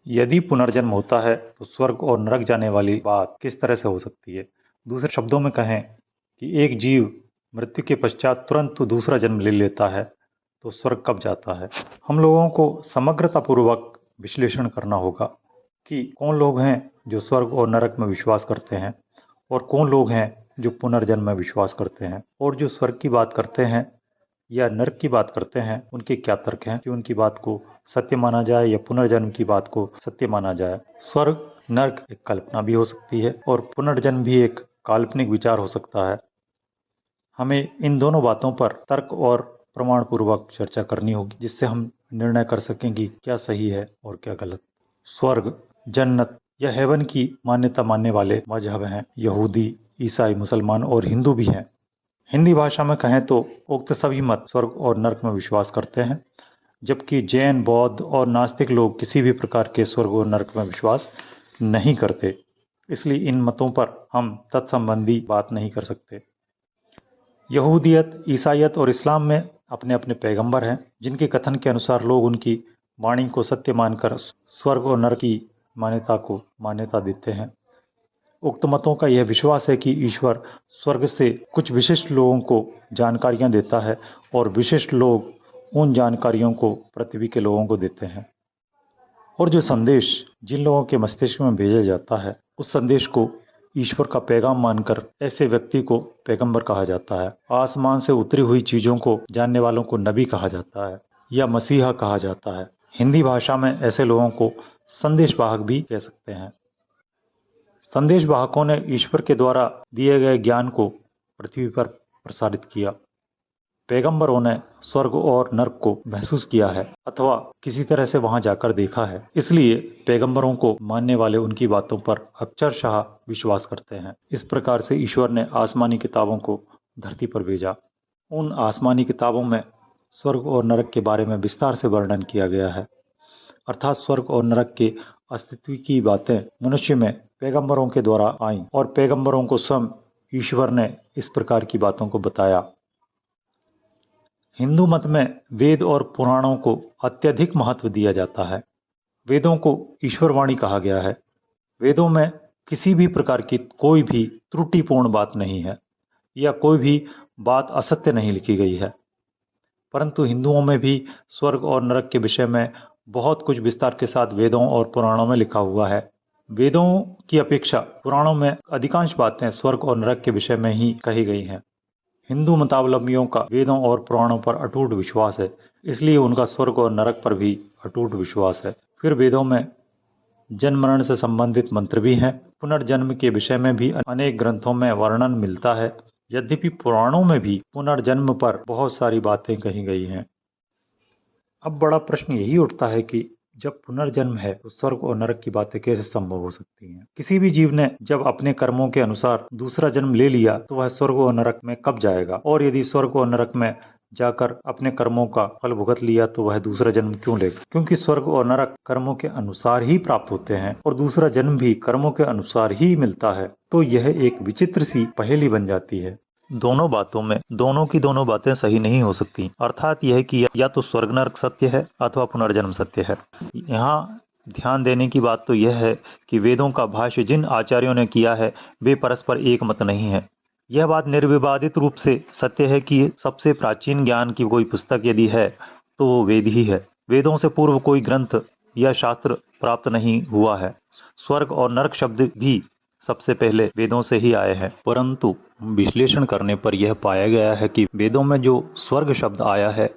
यदि पुनर्जन्म होता है तो स्वर्ग और नरक जाने वाली बात किस तरह से हो सकती है? दूसरे शब्दों में कहें कि एक जीव मृत्यु के पश्चात तुरंत दूसरा जन्म ले लेता है तो स्वर्ग कब जाता है? हम लोगों को समग्रतापूर्वक विश्लेषण करना होगा कि कौन लोग हैं जो स्वर्ग और नरक में विश्वास करते हैं और कौन लोग हैं जो पुनर्जन्म में विश्वास करते हैं, और जो स्वर्ग की बात करते हैं या नर्क की बात करते हैं उनके क्या तर्क हैं कि उनकी बात को सत्य माना जाए या पुनर्जन्म की बात को सत्य माना जाए। स्वर्ग नर्क एक कल्पना भी हो सकती है और पुनर्जन्म भी एक काल्पनिक विचार हो सकता है। हमें इन दोनों बातों पर तर्क और प्रमाण पूर्वक चर्चा करनी होगी जिससे हम निर्णय कर सकें कि क्या सही है और क्या गलत। स्वर्ग, जन्नत या हेवन की मान्यता मानने वाले मजहब हैं यहूदी, ईसाई, मुसलमान और हिंदू भी हैं। हिंदी भाषा में कहें तो उक्त सभी मत स्वर्ग और नरक में विश्वास करते हैं, जबकि जैन, बौद्ध और नास्तिक लोग किसी भी प्रकार के स्वर्ग और नरक में विश्वास नहीं करते। इसलिए इन मतों पर हम तत्संबंधी बात नहीं कर सकते। यहूदियत, ईसाइयत और इस्लाम में अपने अपने पैगंबर हैं जिनके कथन के अनुसार लोग उनकी वाणी को सत्य मानकर स्वर्ग और नरक की मान्यता को मान्यता देते हैं। उक्त मतों का यह विश्वास है कि ईश्वर स्वर्ग से कुछ विशिष्ट लोगों को जानकारियां देता है और विशिष्ट लोग उन जानकारियों को पृथ्वी के लोगों को देते हैं, और जो संदेश जिन लोगों के मस्तिष्क में भेजा जाता है उस संदेश को ईश्वर का पैगाम मानकर ऐसे व्यक्ति को पैगंबर कहा जाता है। आसमान से उतरी हुई चीजों को जानने वालों को नबी कहा जाता है या मसीहा कहा जाता है। हिंदी भाषा में ऐसे लोगों को संदेशवाहक भी कह सकते हैं। संदेश वाहकों ने ईश्वर के द्वारा दिए गए ज्ञान को पृथ्वी पर प्रसारित किया। पैगंबरों ने स्वर्ग और नरक को महसूस किया है अथवा किसी तरह से वहां जाकर देखा है, इसलिए पैगंबरों को मानने वाले उनकी बातों पर अक्षरशः विश्वास करते हैं। इस प्रकार से ईश्वर ने आसमानी किताबों को धरती पर भेजा। उन आसमानी किताबों में स्वर्ग और नरक के बारे में विस्तार से वर्णन किया गया है, अर्थात स्वर्ग और नरक के अस्तित्व की बातें मनुष्य में पैगंबरों के द्वारा आईं और पैगंबरों को स्वयं ईश्वर ने इस प्रकार की बातों को बताया। हिंदू मत में वेद और पुराणों को अत्यधिक महत्व दिया जाता है। वेदों को ईश्वरवाणी कहा गया है। वेदों में किसी भी प्रकार की कोई भी त्रुटिपूर्ण बात नहीं है या कोई भी बात असत्य नहीं लिखी गई है, परंतु हिंदुओं में भी स्वर्ग और नरक के विषय में बहुत कुछ विस्तार के साथ वेदों और पुराणों में लिखा हुआ है। वेदों की अपेक्षा पुराणों में अधिकांश बातें स्वर्ग और नरक के विषय में ही कही गई हैं। हिंदू मतावलंबियों का वेदों और पुराणों पर अटूट विश्वास है, इसलिए उनका स्वर्ग और नरक पर भी अटूट विश्वास है। फिर वेदों में जन्म मरण से संबंधित मंत्र भी हैं। पुनर्जन्म के विषय में भी अनेक ग्रंथों में वर्णन मिलता है। यद्यपि पुराणों में भी पुनर्जन्म पर बहुत सारी बातें कही गई हैं। अब बड़ा प्रश्न यही उठता है कि जब पुनर्जन्म है तो स्वर्ग और नरक की बातें कैसे संभव हो सकती हैं? किसी भी जीव ने जब अपने कर्मों के अनुसार दूसरा जन्म ले लिया तो वह स्वर्ग और नरक में कब जाएगा? और यदि स्वर्ग और नरक में जाकर अपने कर्मों का फल भुगत लिया तो वह दूसरा जन्म क्यों लेगा? क्योंकि स्वर्ग और नरक कर्मों के अनुसार ही प्राप्त होते हैं और दूसरा जन्म भी कर्मों के अनुसार ही मिलता है। तो यह एक विचित्र सी पहेली बन जाती है। दोनों बातों में दोनों की दोनों बातें सही नहीं हो सकती, अर्थात यह कि या तो स्वर्ग नरक सत्य है अथवा पुनर्जन्म सत्य है। यहाँ ध्यान देने की बात तो यह है कि वेदों का भाष्य जिन आचार्यों ने किया है वे परस्पर एक मत नहीं है। यह बात निर्विवादित रूप से सत्य है कि सबसे प्राचीन ज्ञान की कोई पुस्तक यदि है तो वो वेद ही है। वेदों से पूर्व कोई ग्रंथ या शास्त्र प्राप्त नहीं हुआ है। स्वर्ग और नरक शब्द भी सबसे पहले वेदों से ही आए हैं, परंतु विश्लेषण करने पर यह पाया गया है कि वेदों में जो स्वर्ग शब्द आया है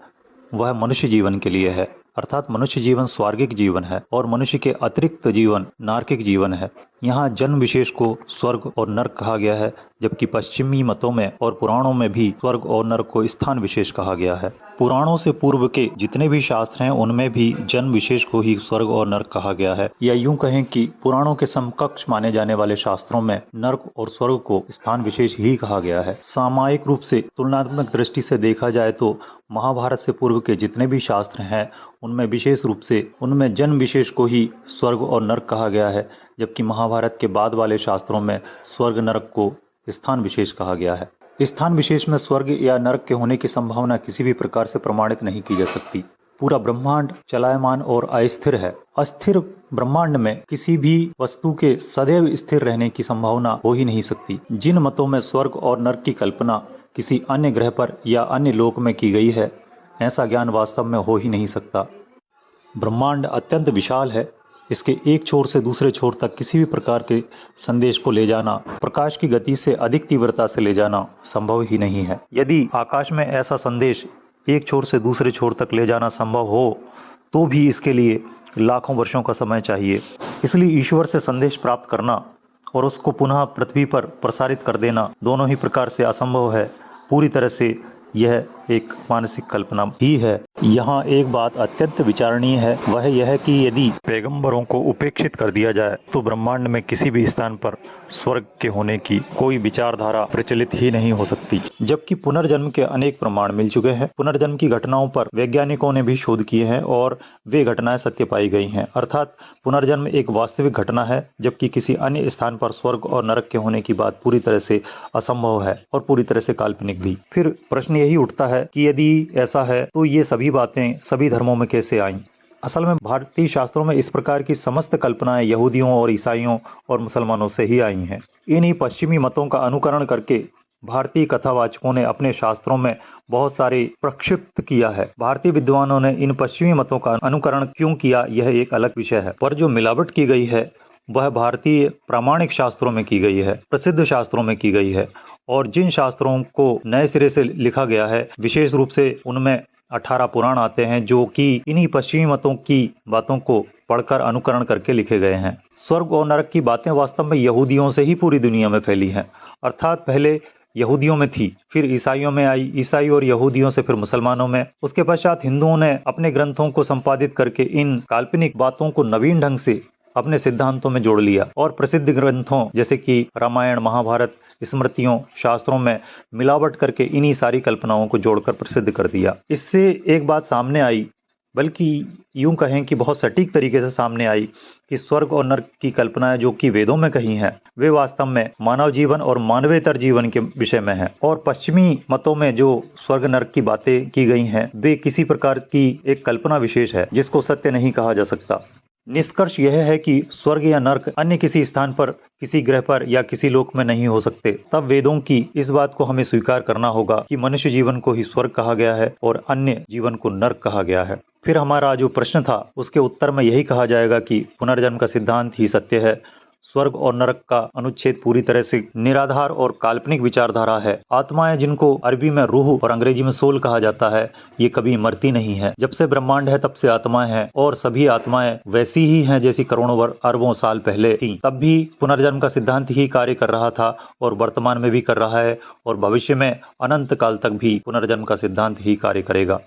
वह मनुष्य जीवन के लिए है, अर्थात मनुष्य जीवन स्वर्गिक जीवन है और मनुष्य के अतिरिक्त जीवन नारकिक जीवन है। यहाँ जन्म विशेष को स्वर्ग और नरक कहा गया है, जबकि पश्चिमी मतों में और पुराणों में भी स्वर्ग और नरक को स्थान विशेष कहा गया है। पुराणों से पूर्व के जितने भी शास्त्र हैं उनमें भी जन्म विशेष को ही स्वर्ग और नरक कहा गया है, या यूं कहें कि पुराणों के समकक्ष माने जाने वाले शास्त्रों में नरक और स्वर्ग को स्थान विशेष ही कहा गया है। सामायिक रूप से तुलनात्मक दृष्टि से देखा जाए तो महाभारत से पूर्व के जितने भी शास्त्र हैं उनमें विशेष रूप से उनमें जन्म विशेष को ही स्वर्ग और नरक कहा गया है, जबकि महाभारत के बाद वाले शास्त्रों में स्वर्ग नरक को स्थान विशेष कहा गया है। स्थान विशेष में स्वर्ग या नरक के होने की संभावना किसी भी प्रकार से प्रमाणित नहीं की जा सकती। पूरा ब्रह्मांड चलायमान और अस्थिर है। अस्थिर ब्रह्मांड में किसी भी वस्तु के सदैव स्थिर रहने की संभावना हो ही नहीं सकती। जिन मतों में स्वर्ग और नरक की कल्पना किसी अन्य ग्रह पर या अन्य लोक में की गई है, ऐसा ज्ञान वास्तव में हो ही नहीं सकता। ब्रह्मांड अत्यंत विशाल है। इसके एक छोर से दूसरे छोर तक किसी भी प्रकार के संदेश को ले जाना, प्रकाश की गति से अधिक तीव्रता से ले जाना संभव ही नहीं है। यदि आकाश में ऐसा संदेश एक छोर से दूसरे छोर तक ले जाना संभव हो तो भी इसके लिए लाखों वर्षों का समय चाहिए। इसलिए ईश्वर से संदेश प्राप्त करना और उसको पुनः पृथ्वी पर प्रसारित कर देना दोनों ही प्रकार से असंभव है। पूरी तरह से यह एक मानसिक कल्पना ही है। यहाँ एक बात अत्यंत विचारणीय है, वह यह है कि यदि पैगंबरों को उपेक्षित कर दिया जाए तो ब्रह्मांड में किसी भी स्थान पर स्वर्ग के होने की कोई विचारधारा प्रचलित ही नहीं हो सकती। जबकि पुनर्जन्म के अनेक प्रमाण मिल चुके हैं। पुनर्जन्म की घटनाओं पर वैज्ञानिकों ने भी शोध किए हैं और वे घटनाएं सत्य पाई गई हैं। अर्थात पुनर्जन्म एक वास्तविक घटना है, जबकि किसी अन्य स्थान पर स्वर्ग और नरक के होने की बात पूरी तरह से असंभव है और पूरी तरह से काल्पनिक भी। फिर प्रश्न यही उठता है कि यदि ऐसा है तो ये सभी बातें सभी धर्मों में कैसे आईं? असल में भारतीय शास्त्रों में इस प्रकार की समस्त कल्पनाएं यहूदियों और ईसाइयों और मुसलमानों से ही आई हैं। इन्हीं पश्चिमी मतों का अनुकरण करके भारतीय कथावाचकों ने अपने शास्त्रों में बहुत सारे प्रक्षिप्त किया है। भारतीय विद्वानों ने इन पश्चिमी मतों का अनुकरण क्यों किया, यह एक अलग विषय है। पर जो मिलावट की गई है वह भारतीय प्रामाणिक शास्त्रों में की गई है, प्रसिद्ध शास्त्रों में की गई है। और जिन शास्त्रों को नए सिरे से लिखा गया है, विशेष रूप से उनमें 18 पुराण आते हैं जो कि इन्हीं पश्चिमी मतों की बातों को पढ़कर अनुकरण करके लिखे गए हैं। स्वर्ग और नरक की बातें वास्तव में यहूदियों से ही पूरी दुनिया में फैली हैं। अर्थात पहले यहूदियों में थी, फिर ईसाइयों में आई, ईसाई और यहूदियों से फिर मुसलमानों में। उसके पश्चात हिंदुओं ने अपने ग्रंथों को संपादित करके इन काल्पनिक बातों को नवीन ढंग से अपने सिद्धांतों में जोड़ लिया और प्रसिद्ध ग्रंथों जैसे कि रामायण, महाभारत, स्मृतियों, शास्त्रों में मिलावट करके इन्हीं सारी कल्पनाओं को जोड़कर प्रसिद्ध कर दिया। इससे एक बात सामने आई, बल्कि यूं कहें कि बहुत सटीक तरीके से सामने आई कि स्वर्ग और नरक की कल्पनाएं जो कि वेदों में कही हैं, वे वास्तव में मानव जीवन और मानवेतर जीवन के विषय में है। और पश्चिमी मतों में जो स्वर्ग नरक की बातें की गई हैं, वे किसी प्रकार की एक कल्पना विशेष है जिसको सत्य नहीं कहा जा सकता। निष्कर्ष यह है कि स्वर्ग या नरक अन्य किसी स्थान पर, किसी ग्रह पर या किसी लोक में नहीं हो सकते। तब वेदों की इस बात को हमें स्वीकार करना होगा कि मनुष्य जीवन को ही स्वर्ग कहा गया है और अन्य जीवन को नरक कहा गया है। फिर हमारा जो प्रश्न था उसके उत्तर में यही कहा जाएगा कि पुनर्जन्म का सिद्धांत ही सत्य है। स्वर्ग और नरक का अनुच्छेद पूरी तरह से निराधार और काल्पनिक विचारधारा है। आत्माएं, जिनको अरबी में रूह और अंग्रेजी में सोल कहा जाता है, ये कभी मरती नहीं है। जब से ब्रह्मांड है तब से आत्माएं हैं और सभी आत्माएं वैसी ही हैं जैसी करोड़ों अरबों साल पहले थी। तब भी पुनर्जन्म का सिद्धांत ही कार्य कर रहा था और वर्तमान में भी कर रहा है और भविष्य में अनंत काल तक भी पुनर्जन्म का सिद्धांत ही कार्य करेगा।